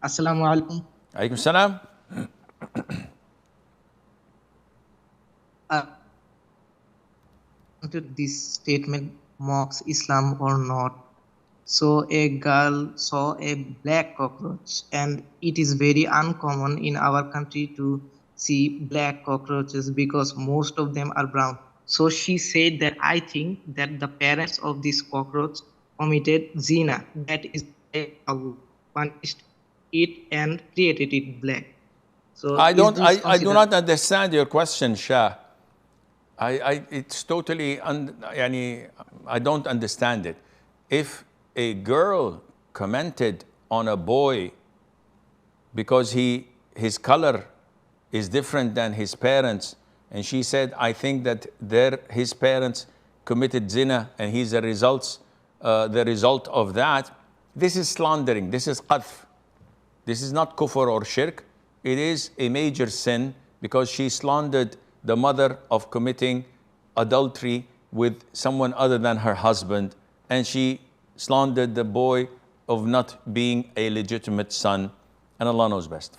Assalamu alaikum. Alaikum salam. This statement mocks Islam or not. So a girl saw a black cockroach, and it is very uncommon in our country to see black cockroaches because most of them are brown. So she said that I think that the parents of this cockroach committed Zina, that is why Allah punished it and created it black. So I is don't. this I do considered? not understand your question, Shah. It's totally. I don't understand it. If a girl commented on a boy because his color is different than his parents, and she said, "I think that his parents committed zina, and he's the result of that." This is slandering. This is qadf. This is not kufr or shirk. It is a major sin because she slandered the mother of committing adultery with someone other than her husband, and she slandered the boy of not being a legitimate son, and Allah knows best.